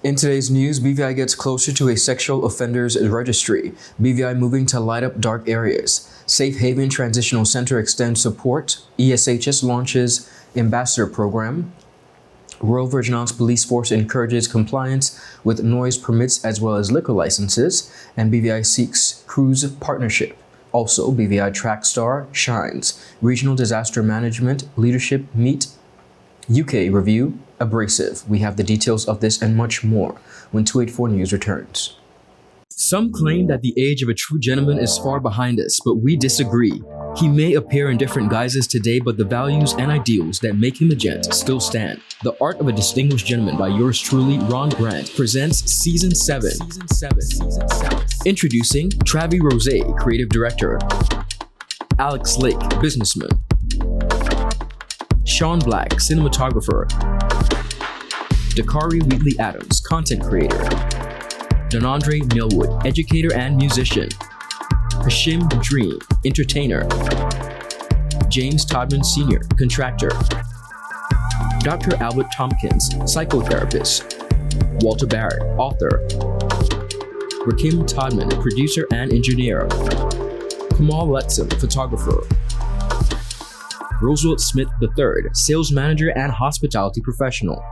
In today's news, BVI gets closer to a sexual offenders registry. BVI moving to light up dark areas. Safe Haven Transitional Center extends support. ESHS launches ambassador program. Royal Virgin Islands Police Force encourages compliance with noise permits as well as liquor licenses. And BVI seeks cruise partnership. Also, BVI track star shines. Regional disaster management leadership meet. UK review abrasive. We have the details of this and much more when 284 News returns. Some claim that the age of a true gentleman is far behind us, but we disagree. He may appear in different guises today, but the values and ideals that make him a gent still stand. The Art of a Distinguished Gentleman by yours truly, Ron Grant, presents Season 7. Introducing Travi Rose, Creative Director. Alex Lake, Businessman. Sean Black, Cinematographer. Dakari Wheatley Adams, Content Creator. Donandre Millwood, Educator and Musician. Hashim Dream, Entertainer. James Todman Sr., Contractor. Dr. Albert Tompkins, Psychotherapist. Walter Barrett, Author. Rakim Todman, Producer and Engineer. Kamal Letson, Photographer. Roosevelt Smith III, Sales Manager and Hospitality Professional.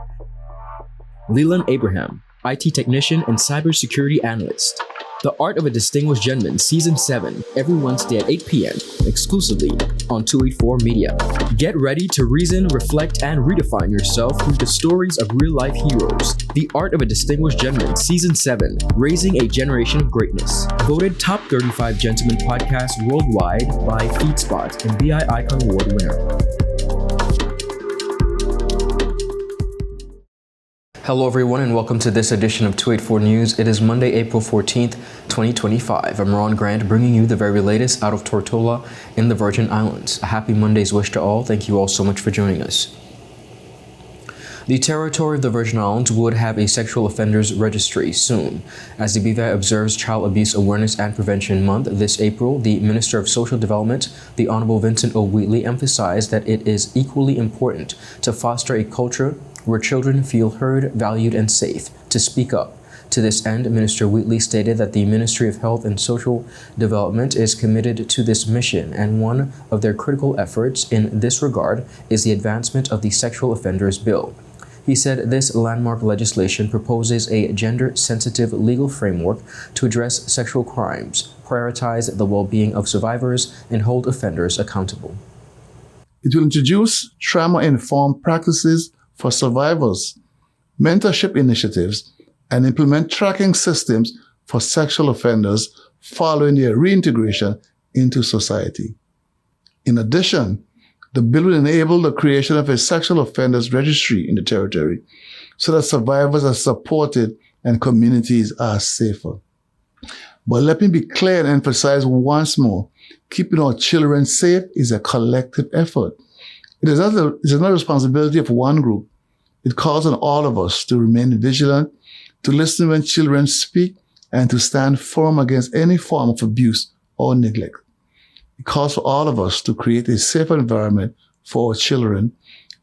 Leland Abraham, IT Technician and Cybersecurity Analyst. The Art of a Distinguished Gentleman, Season 7, every Wednesday at 8 p.m., exclusively on 284 Media. Get ready to reason, reflect, and redefine yourself through the stories of real-life heroes. The Art of a Distinguished Gentleman, Season 7, Raising a Generation of Greatness. Voted Top 35 Gentleman Podcast Worldwide by FeedSpot and BI Icon Award winner. Hello everyone and welcome to this edition of 284 News. It is Monday, April 14th, 2025. I'm Ron Grant bringing you the very latest out of Tortola in the Virgin Islands. A happy Monday's wish to all. Thank you all so much for joining us. The territory of the Virgin Islands would have a sexual offenders registry soon. As the BVI observes Child Abuse Awareness and Prevention Month this April, the Minister of Social Development, the Honorable Vincent O. Wheatley, emphasized that it is equally important to foster a culture where children feel heard, valued, and safe to speak up. To this end, Minister Wheatley stated that the Ministry of Health and Social Development is committed to this mission, and one of their critical efforts in this regard is the advancement of the Sexual Offenders Bill. He said this landmark legislation proposes a gender-sensitive legal framework to address sexual crimes, prioritize the well-being of survivors, and hold offenders accountable. It will introduce trauma-informed practices for survivors, mentorship initiatives, and implement tracking systems for sexual offenders following their reintegration into society. In addition, the bill will enable the creation of a sexual offenders registry in the territory so that survivors are supported and communities are safer. But let me be clear and emphasize once more, keeping our children safe is a collective effort. It is not a responsibility of one group. It calls on all of us to remain vigilant, to listen when children speak, and to stand firm against any form of abuse or neglect. It calls for all of us to create a safer environment for our children,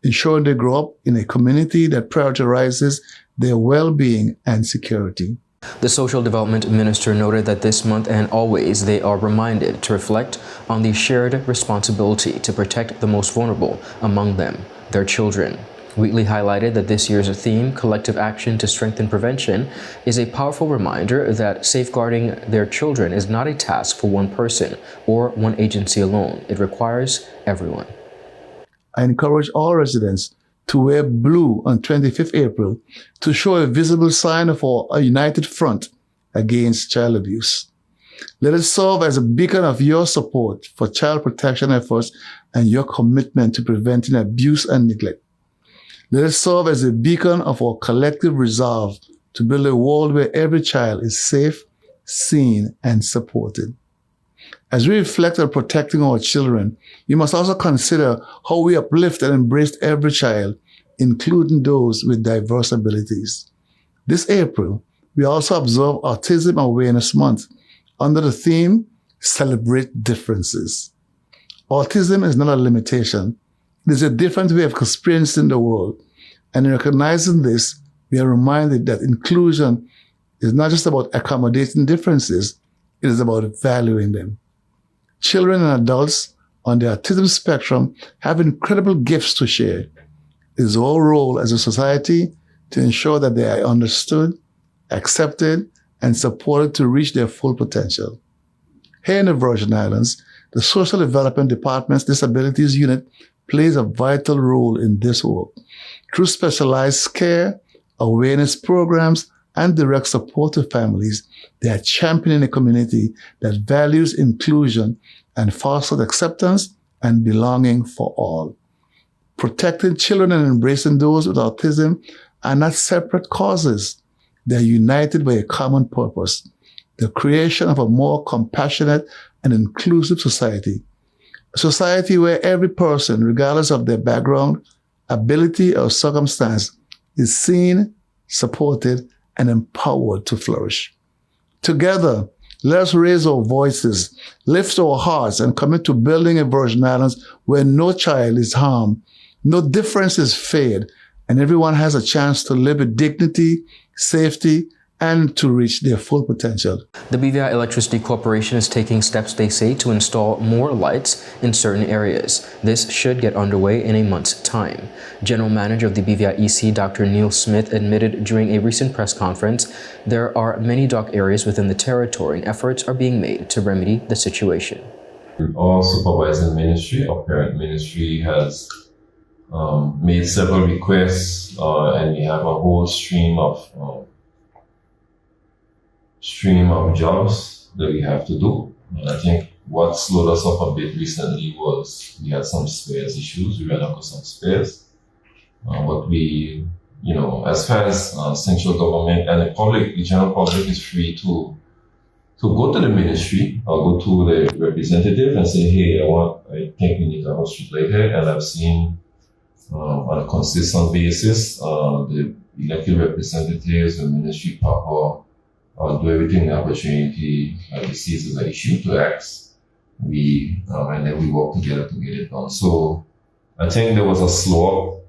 ensuring they grow up in a community that prioritizes their well-being and security. The Social Development Minister noted that this month and always they are reminded to reflect on the shared responsibility to protect the most vulnerable among them, their children. Wheatley highlighted that this year's theme, Collective Action to Strengthen Prevention, is a powerful reminder that safeguarding their children is not a task for one person or one agency alone. It requires everyone. I encourage all residents to wear blue on 25th April to show a visible sign of a united front against child abuse. Let it serve as a beacon of your support for child protection efforts and your commitment to preventing abuse and neglect. Let it serve as a beacon of our collective resolve to build a world where every child is safe, seen, and supported. As we reflect on protecting our children, we must also consider how we uplift and embrace every child, including those with diverse abilities. This April, we also observe Autism Awareness Month under the theme, Celebrate Differences. Autism is not a limitation. It is a different way of experiencing the world. And in recognizing this, we are reminded that inclusion is not just about accommodating differences, it is about valuing them. Children and adults on the autism spectrum have incredible gifts to share. It is our role as a society to ensure that they are understood, accepted, and supported to reach their full potential. Here in the Virgin Islands, the Social Development Department's Disabilities Unit plays a vital role in this work. Through specialized care, awareness programs, and direct support to families, they are championing a community that values inclusion and fosters acceptance and belonging for all. Protecting children and embracing those with autism are not separate causes. They are united by a common purpose, the creation of a more compassionate and inclusive society. A society where every person, regardless of their background, ability, or circumstance, is seen, supported, and empowered to flourish. Together, let us raise our voices, lift our hearts, and commit to building a Virgin Islands where no child is harmed, no difference is feared, and everyone has a chance to live with dignity, safety, and to reach their full potential. The BVI Electricity Corporation is taking steps, they say, to install more lights in certain areas. This should get underway in a month's time. General Manager of the BVI EC, Dr. Neil Smith, admitted during a recent press conference there are many dark areas within the territory and efforts are being made to remedy the situation. Our supervising ministry, our parent ministry, has made several requests and we have a whole stream of jobs that we have to do. And I think what slowed us up a bit recently was we had some spares issues. We ran out of some spares. But we, as far as central government and the public, the general public is free to go to the ministry or go to the representative and say, hey, I think we need to have a street light here. And I've seen on a consistent basis, the elected representatives, the ministry proper, do everything the opportunity we see as an issue to act. And then we work together to get it done. So I think there was a slow up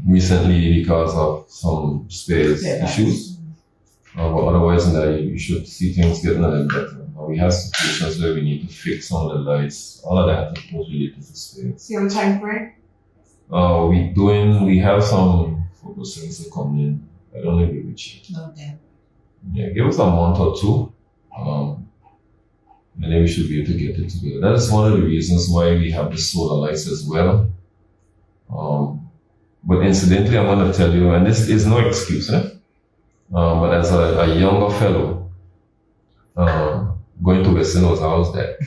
recently because of some space issues. But otherwise than that, you should see things getting a little better. We have situations where we need to fix some of the lights. All of that was related to space. See on time frame? We have some focus things that come in. I don't know if we reach it. Okay. Yeah, give us a month or two, and then we should be able to get it together. That is one of the reasons why we have the solar lights as well. But incidentally, I'm going to tell you, and this is no excuse, but as a younger fellow, going to Vecino's house there,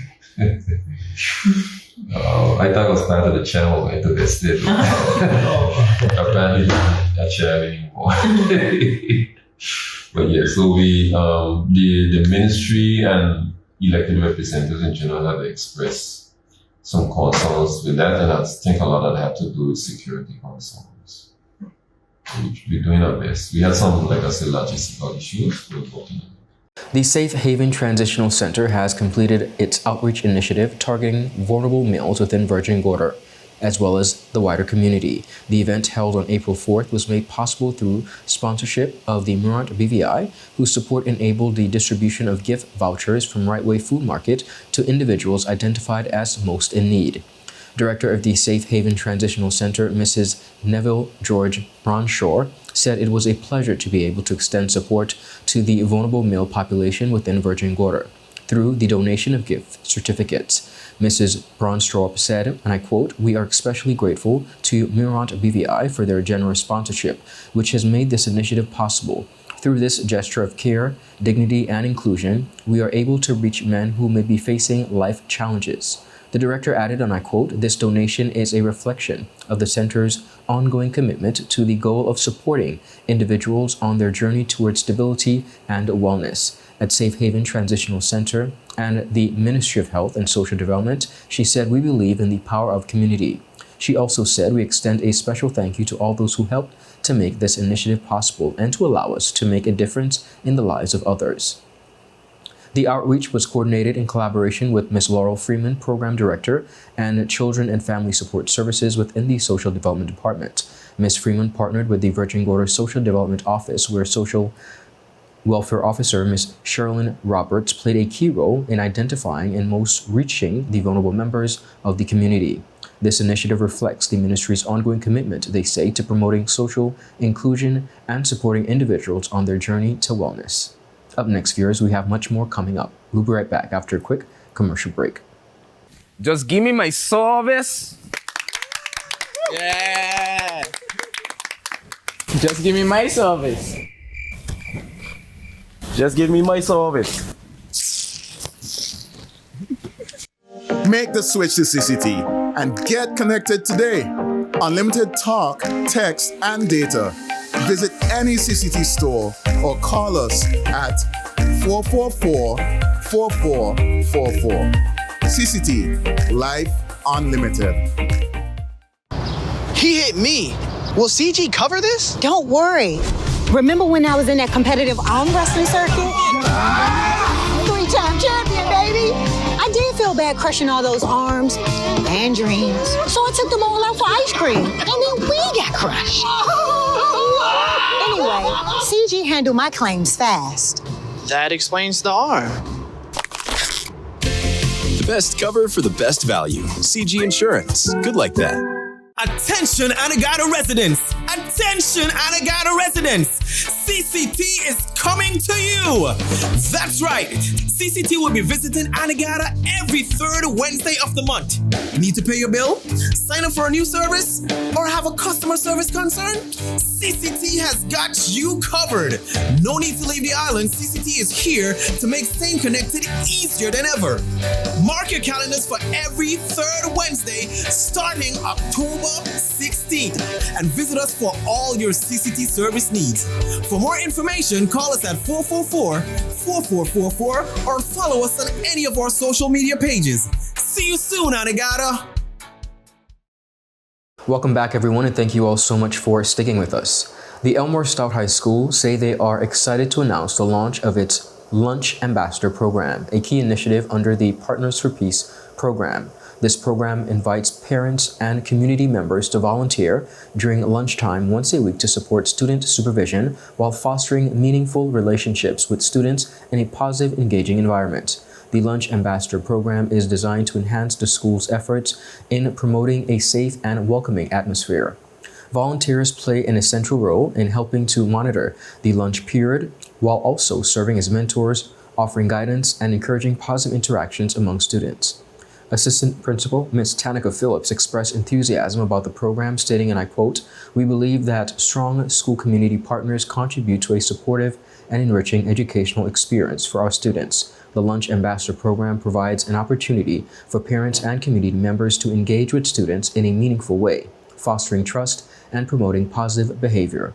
I thought I was part of the channel going to West State. Apparently, not sharing anymore. But yeah, so we, the ministry and elected representatives in general have expressed some concerns with that, and I think a lot of that had to do with security concerns. We're doing our best. We had some, like I said, logistical issues. We're working on it. The Safe Haven Transitional Center has completed its outreach initiative targeting vulnerable males within Virgin Gorda, as well as the wider community. The event held on April 4th was made possible through sponsorship of the Mirant BVI, whose support enabled the distribution of gift vouchers from Right Way Food Market to individuals identified as most in need. Director of the Safe Haven Transitional Center, Mrs. Neville George Bronshaw, said it was a pleasure to be able to extend support to the vulnerable male population within Virgin Gorda through the donation of gift certificates. Mrs. Bronstrop said, and I quote, "We are especially grateful to Mirant BVI for their generous sponsorship, which has made this initiative possible. Through this gesture of care, dignity, and inclusion, we are able to reach men who may be facing life challenges." The director added, and I quote, "This donation is a reflection of the center's ongoing commitment to the goal of supporting individuals on their journey towards stability and wellness." At Safe Haven Transitional Center and the Ministry of Health and Social Development, she said, "We believe in the power of community." She also said, "We extend a special thank you to all those who helped to make this initiative possible and to allow us to make a difference in the lives of others." The outreach was coordinated in collaboration with Ms. Laurel Freeman, Program Director and Children and Family Support Services within the Social Development Department. Ms. Freeman partnered with the Virgin Gorda Social Development Office, where Social Welfare Officer Ms. Sherilyn Roberts played a key role in identifying and most reaching the vulnerable members of the community. This initiative reflects the ministry's ongoing commitment, they say, to promoting social inclusion and supporting individuals on their journey to wellness. Up next, viewers, we have much more coming up. We'll be right back after a quick commercial break. Just give me my service. Yeah. Just give me my service. Just give me my service. Make the switch to CCT and get connected today. Unlimited talk, text, and data. Visit any CCT store or call us at 444-4444. CCT, Life Unlimited. He hit me. Will CG cover this? Don't worry. Remember when I was in that competitive arm wrestling circuit? 3-time champion, baby. I did feel bad crushing all those arms and dreams. So I took them all out for ice cream. And then we got crushed. Anyway, CG handled my claims fast. That explains the arm. The best cover for the best value. CG Insurance. Good like that. Attention Anegada residents! Attention Anegada residents! CCT is coming to you! That's right! CCT will be visiting Anegada every third Wednesday of the month. Need to pay your bill? Sign up for a new service? Or have a customer service concern? CCT has got you covered! No need to leave the island. CCT is here to make staying connected easier than ever. Mark your calendars for every third Wednesday starting October 16th and visit us for all your CCT service needs. For more information, call us at 444-4444 or follow us on any of our social media pages. See you soon, Anegada! Welcome back, everyone, and thank you all so much for sticking with us. The Elmore Stout High School say they are excited to announce the launch of its Lunch Ambassador program, a key initiative under the Partners for Peace program. This program invites parents and community members to volunteer during lunchtime once a week to support student supervision while fostering meaningful relationships with students in a positive, engaging environment. The Lunch Ambassador program is designed to enhance the school's efforts in promoting a safe and welcoming atmosphere. Volunteers play an essential role in helping to monitor the lunch period while also serving as mentors, offering guidance, and encouraging positive interactions among students. Assistant Principal Ms. Tanika Phillips expressed enthusiasm about the program, stating, and I quote, "We believe that strong school community partners contribute to a supportive and enriching educational experience for our students. The Lunch Ambassador program provides an opportunity for parents and community members to engage with students in a meaningful way, fostering trust and promoting positive behavior."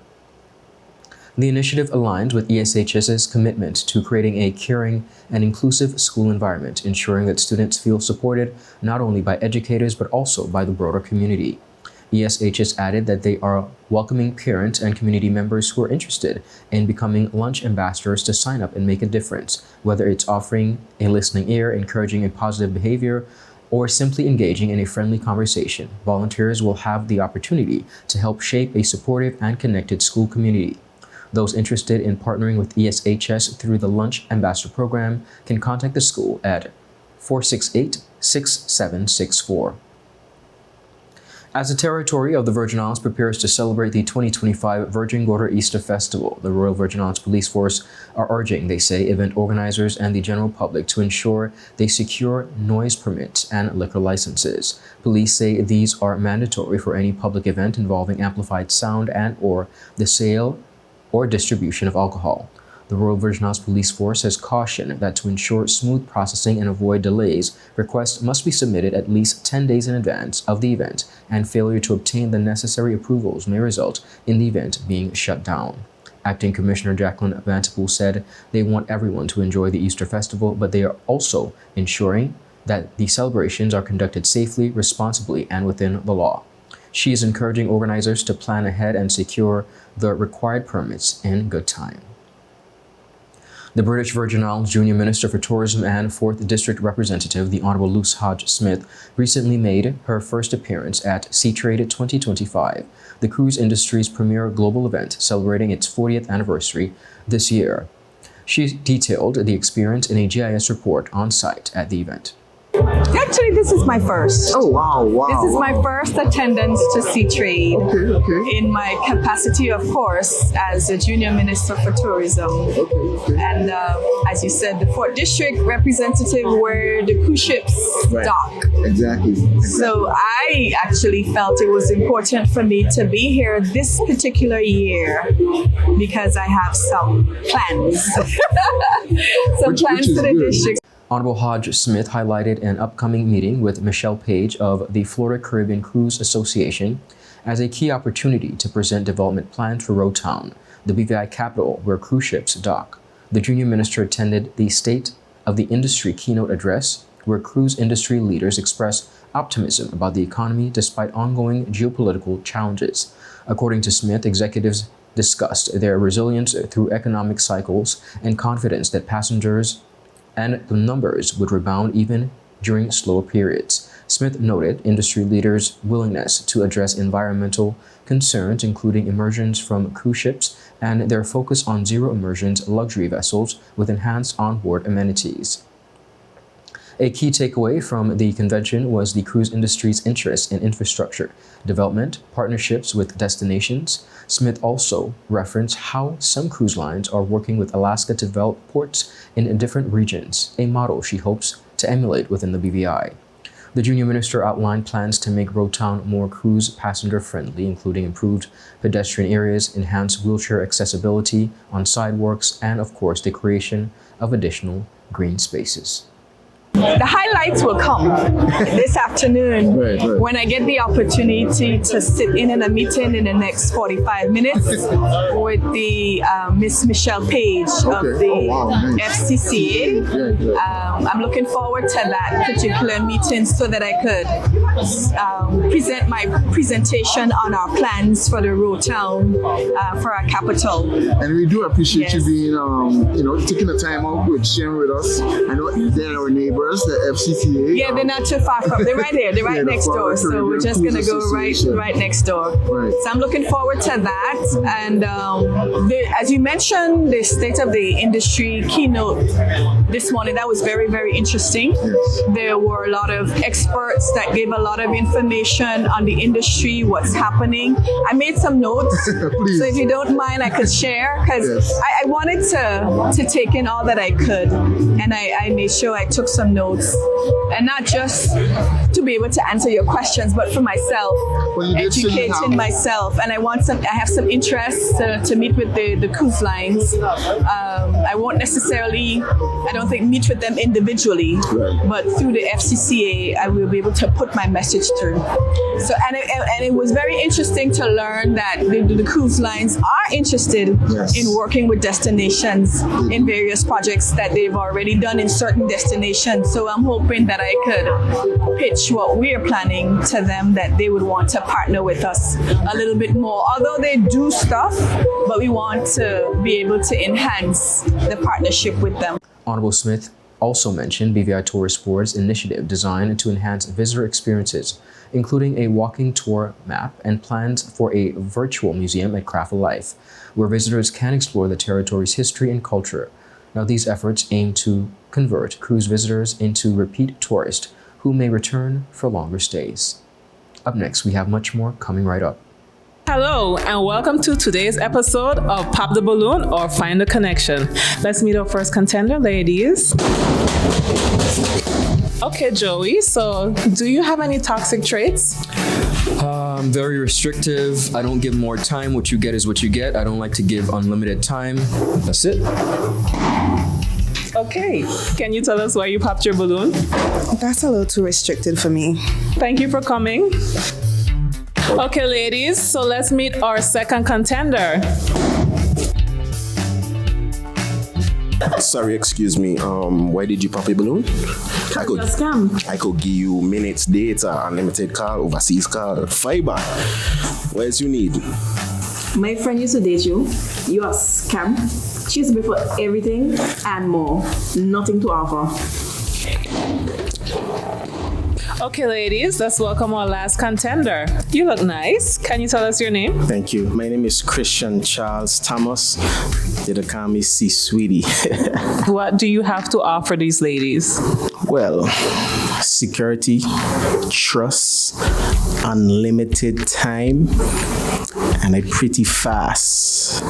The initiative aligns with ESHS's commitment to creating a caring and inclusive school environment, ensuring that students feel supported not only by educators but also by the broader community. ESHS added that they are welcoming parents and community members who are interested in becoming lunch ambassadors to sign up and make a difference, whether it's offering a listening ear, encouraging a positive behavior, or simply engaging in a friendly conversation. Volunteers will have the opportunity to help shape a supportive and connected school community. Those interested in partnering with ESHS through the Lunch Ambassador program can contact the school at 468-6764. As the territory of the Virgin Islands prepares to celebrate the 2025 Virgin Gorda Easter Festival, the Royal Virgin Islands Police Force are urging, they say, event organizers and the general public to ensure they secure noise permits and liquor licenses. Police say these are mandatory for any public event involving amplified sound and or the sale or distribution of alcohol. The Royal Virgin Islands Police Force has cautioned that to ensure smooth processing and avoid delays, requests must be submitted at least 10 days in advance of the event, and failure to obtain the necessary approvals may result in the event being shut down. Acting Commissioner Jacqueline Vantapool said they want everyone to enjoy the Easter Festival, but they are also ensuring that the celebrations are conducted safely, responsibly, and within the law. She is encouraging organizers to plan ahead and secure the required permits in good time. The British Virgin Islands Junior Minister for Tourism and 4th District Representative, the Honourable Luce Hodge-Smith, recently made her first appearance at SeaTrade 2025, the cruise industry's premier global event celebrating its 40th anniversary this year. She detailed the experience in a GIS report on site at the event. Actually, this is my first. Oh, wow. This is my first attendance to SeaTrade. Okay. In my capacity, of course, as a Junior Minister for Tourism. Okay. And as you said, the 4th District representative where the cruise ships dock. Exactly. So I actually felt it was important for me to be here this particular year because I have some plans. Plans for the district. Honorable Hodge-Smith highlighted an upcoming meeting with Michelle Page of the Florida Caribbean Cruise Association as a key opportunity to present development plans for Road Town, the BVI capital where cruise ships dock. The junior minister attended the State of the Industry keynote address, where cruise industry leaders expressed optimism about the economy despite ongoing geopolitical challenges. According to Smith, executives discussed their resilience through economic cycles and confidence that passengers and the numbers would rebound even during slower periods. Smith noted industry leaders' willingness to address environmental concerns, including emissions from cruise ships, and their focus on zero emissions luxury vessels with enhanced onboard amenities. A key takeaway from the convention was the cruise industry's interest in infrastructure development, partnerships with destinations. Smith also referenced how some cruise lines are working with Alaska to develop ports in different regions, a model she hopes to emulate within the BVI. The junior minister outlined plans to make Road Town more cruise passenger friendly, including improved pedestrian areas, enhanced wheelchair accessibility on sidewalks, and of course the creation of additional green spaces. The highlights will come this afternoon when I get the opportunity to sit in a meeting in the next 45 minutes with the Miss Michelle Page of the FCCA. I'm looking forward to that particular meeting so that I could present my presentation on our plans for the Road Town for our capital. And we do appreciate you being, taking the time out with sharing with us. I know they're our neighbors. The FCCA. Yeah, they're not too far from. They're right there. They're right next door. So we're just gonna go right next door. Right. So I'm looking forward to that. And as you mentioned, the State of the Industry keynote this morning, that was very, very interesting. Yes. There were a lot of experts that gave a lot of information on the industry, what's happening. I made some notes, so if you don't mind, I could share because I wanted to take in all that I could, and I made sure I took some notes, and not just to be able to answer your questions, but for myself, educating myself. And I have some interest to meet with the cruise lines. I won't necessarily, I don't think, meet with them individually, but through the FCCA, I will be able to put my message through. So, and it was very interesting to learn that the cruise lines are interested in working with destinations in various projects that they've already done in certain destinations. So I'm hoping that I could pitch what we're planning to them, that they would want to partner with us a little bit more. Although they do stuff, but we want to be able to enhance the partnership with them. Honorable Smith also mentioned BVI Tourist Board's initiative designed to enhance visitor experiences, including a walking tour map and plans for a virtual museum at Craft of Life, where visitors can explore the territory's history and culture. Now, these efforts aim to convert cruise visitors into repeat tourists who may return for longer stays. Up next, we have much more coming right up. Hello, and welcome to today's episode of Pop the Balloon or Find the Connection. Let's meet our first contender, ladies. Okay, Joey, so do you have any toxic traits? I'm very restrictive. I don't give more time. What you get is what you get. I don't like to give unlimited time. That's it. Okay, can you tell us why you popped your balloon? That's a little too restricted for me. Thank you for coming. Okay, ladies, so let's meet our second contender. Sorry, excuse me. Why did you pop a balloon? I could give you minutes, data, unlimited call, overseas call, fiber. What else you need? My friend used to date you. You are scam. She's been for everything and more. Nothing to offer. Okay, ladies, let's welcome our last contender. You look nice. Can you tell us your name? Thank you. My name is Christian Charles Thomas. They call me C Sweetie. What do you have to offer these ladies? Well, security, trust, unlimited time, and a pretty fast.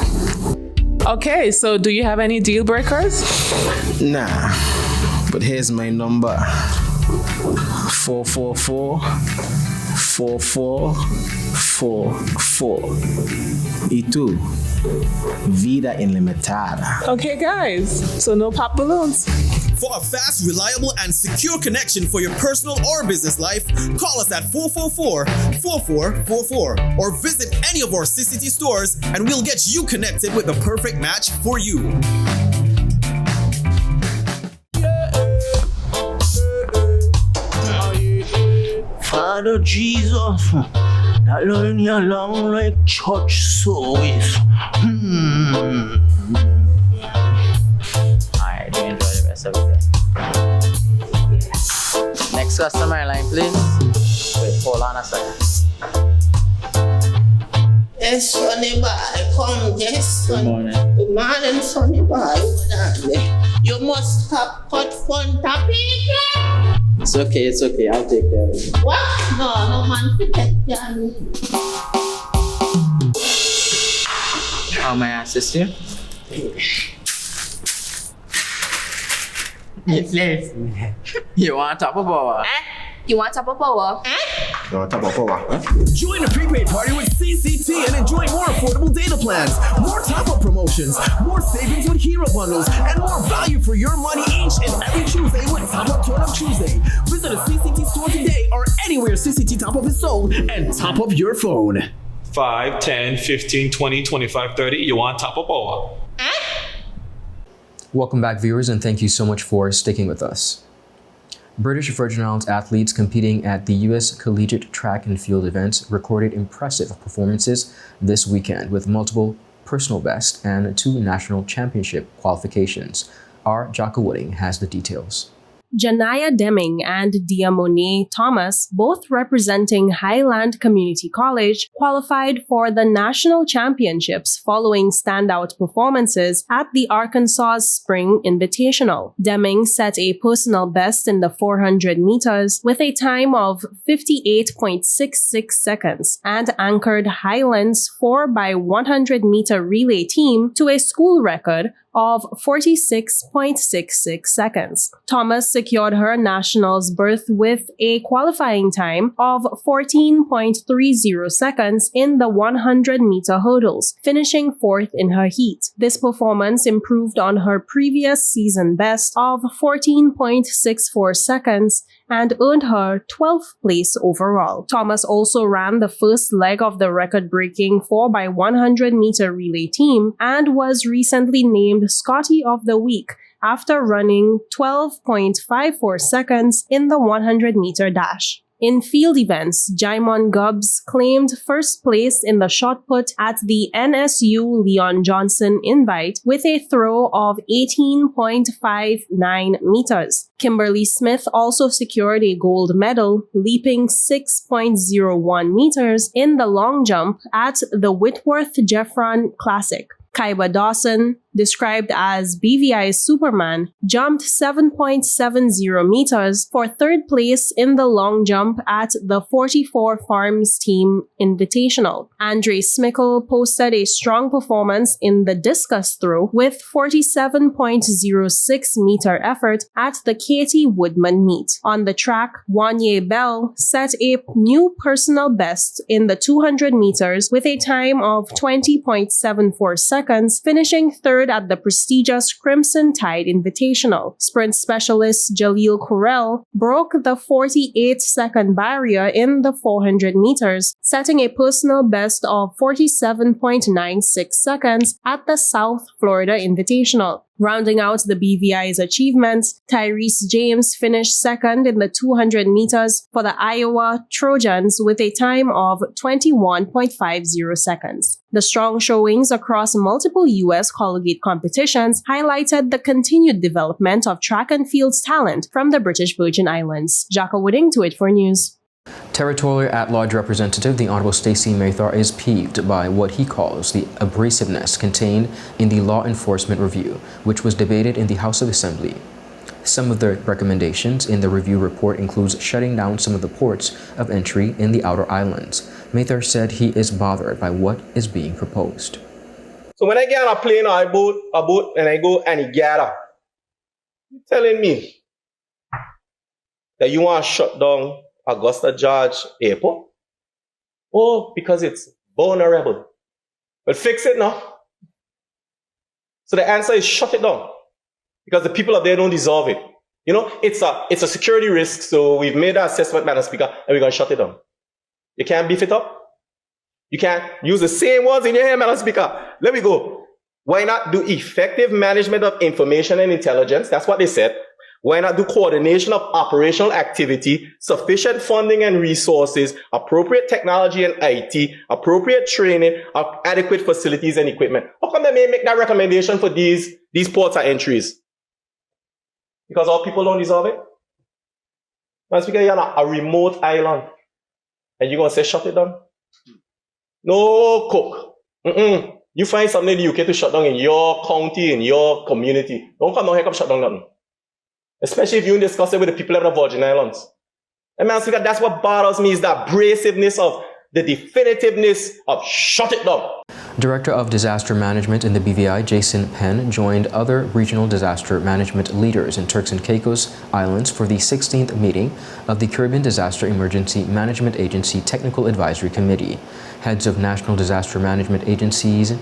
Okay, so do you have any deal breakers? Nah, but here's my number. 444-4444. Y tú, vida ilimitada. Okay, guys, so no pop balloons. For a fast, reliable, and secure connection for your personal or business life, call us at 444-4444 or visit any of our CCT stores and we'll get you connected with the perfect match for you. Father Jesus, that line you long like church service. Alright, do enjoy the rest of it. Next customer line, please. Wait, hold on a second. Yes, Sonny boy, come, yes, son. Good morning. Good morning, Sonny boy. You must have cut fun topic. It's okay, I'll take care of it. What? No man, forget that. How may I assist you? Yes. You want top of power? You want top of power? You want top of power? Join the prepaid party with CCT and enjoy more affordable data plans, more top-up promotions, more savings with hero bundles, and more value for your money each and every Tuesday with Top Up Turn Up Tuesday. Visit a CCT store today or anywhere CCT Top Up is sold and top up your phone. 5, 10, 15, 20, 25, 30. You want top of power? Welcome back, viewers, and thank you so much for sticking with us. British Virgin Islands athletes competing at the U.S. Collegiate Track and Field events recorded impressive performances this weekend with multiple personal bests and 2 national championship qualifications. Our Jaka Wooding has the details. Janaya Deming and Diamone Thomas, both representing Highland Community College, qualified for the national championships following standout performances at the Arkansas Spring Invitational. Deming set a personal best in the 400 meters with a time of 58.66 seconds and anchored Highland's 4x100 meter relay team to a school record of 46.66 seconds. Thomas secured her nationals berth with a qualifying time of 14.30 seconds in the 100-meter hurdles, finishing 4th in her heat. This performance improved on her previous season best of 14.64 seconds and earned her 12th place overall. Thomas also ran the first leg of the record-breaking 4x100 meter relay team and was recently named Scottie of the Week after running 12.54 seconds in the 100-meter dash. In field events, Jaimon Gubbs claimed first place in the shot put at the NSU Leon Johnson Invite with a throw of 18.59 meters. Kimberly Smith also secured a gold medal, leaping 6.01 meters in the long jump at the Whitworth Jeffron Classic. Kaiba Dawson, described as BVI's Superman, jumped 7.70 meters for 3rd place in the long jump at the 44 Farms Team Invitational. Andre Smickle posted a strong performance in the discus throw with 47.06 meter effort at the Katie Woodman meet. On the track, Wanye Bell set a new personal best in the 200 meters with a time of 20.74 seconds, finishing 3rd at the prestigious Crimson Tide Invitational. Sprint specialist Jaleel Correll broke the 48-second barrier in the 400 meters, setting a personal best of 47.96 seconds at the South Florida Invitational. Rounding out the BVI's achievements, Tyrese James finished second in the 200 meters for the Iowa Trojans with a time of 21.50 seconds. The strong showings across multiple U.S. collegiate competitions highlighted the continued development of track and field's talent from the British Virgin Islands. Jacka Wooding, 284 News. Territorial at-large representative, the Honorable Stacey Mathar, is peeved by what he calls the abrasiveness contained in the law enforcement review, which was debated in the House of Assembly. Some of the recommendations in the review report includes shutting down some of the ports of entry in the outer islands. Mathar said he is bothered by what is being proposed. So when I get on a plane or a boat and I go and gather, you're telling me that you want to shut down Augusta George Airport? Oh, because it's vulnerable. Well, fix it now. So the answer is shut it down. Because the people up there don't deserve it. You know, it's a security risk, so we've made that assessment, Madam Speaker, and we're going to shut it down. You can't beef it up. You can't use the same words in your head, Madam Speaker. Let me go. Why not do effective management of information and intelligence? That's what they said. Why not do coordination of operational activity, sufficient funding and resources, appropriate technology and IT, appropriate training, adequate facilities and equipment? How come they may make that recommendation for these ports of entries? Because all people don't deserve it? Madam Speaker, you're on a remote island and you're going to say shut it down? No, Cook. You find something in the UK to shut down in your county, in your community. Don't come down here and shut down nothing. Especially if you discuss it with the people of the Virgin Islands. And Madam Speaker, that's what bothers me, is the abrasiveness of the definitiveness of shut it down. Director of Disaster Management in the BVI, Jason Penn, joined other regional disaster management leaders in Turks and Caicos Islands for the 16th meeting of the Caribbean Disaster Emergency Management Agency Technical Advisory Committee. Heads of national disaster management agencies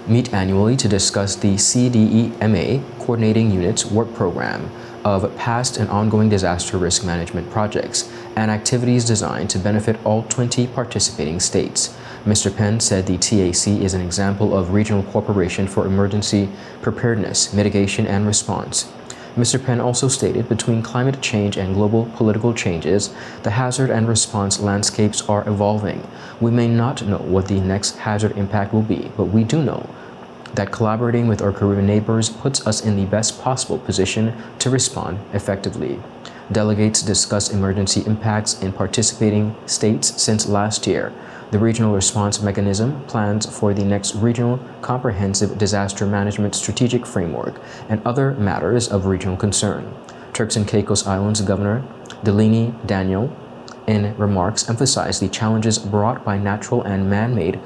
meet annually to discuss the CDEMA Coordinating Unit's work program of past and ongoing disaster risk management projects and activities designed to benefit all 20 participating states. Mr. Penn said the TAC is an example of regional cooperation for emergency preparedness, mitigation, and response. Mr. Penn also stated between climate change and global political changes, the hazard and response landscapes are evolving. We may not know what the next hazard impact will be, but we do know that collaborating with our Caribbean neighbors puts us in the best possible position to respond effectively. Delegates discussed emergency impacts in participating states since last year, the regional response mechanism, plans for the next regional comprehensive disaster management strategic framework, and other matters of regional concern. Turks and Caicos Islands Governor Delaney Daniel, in remarks, emphasized the challenges brought by natural and man-made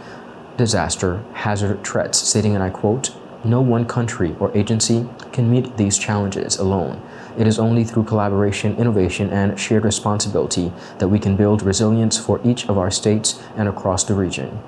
disaster hazard threats, stating, and I quote, "No one country or agency can meet these challenges alone. It is only through collaboration, innovation, and shared responsibility that we can build resilience for each of our states and across the region."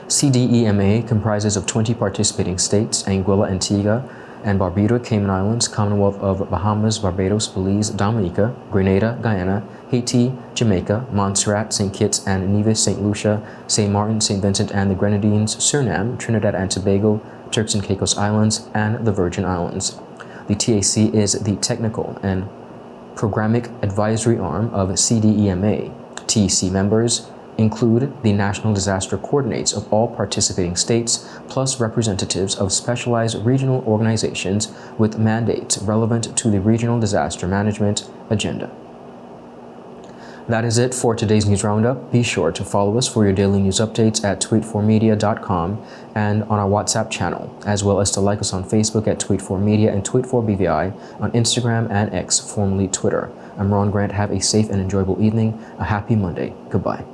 CDEMA comprises of 20 participating states: Anguilla, Antigua and Barbuda, Cayman Islands, Commonwealth of Bahamas, Barbados, Belize, Dominica, Grenada, Guyana, Haiti, Jamaica, Montserrat, St. Kitts and Nevis, St. Lucia, St. Martin, St. Vincent and the Grenadines, Suriname, Trinidad and Tobago, Turks and Caicos Islands, and the Virgin Islands. The TAC is the technical and programmatic advisory arm of CDEMA. TEC members include the national disaster coordinates of all participating states, plus representatives of specialized regional organizations with mandates relevant to the regional disaster management agenda. That is it for today's news roundup. Be sure to follow us for your daily news updates at tweet4media.com and on our WhatsApp channel, as well as to like us on Facebook at Tweet4Media and Tweet4BVI, on Instagram and X, formerly Twitter. I'm Ron Grant. Have a safe and enjoyable evening. A happy Monday. Goodbye.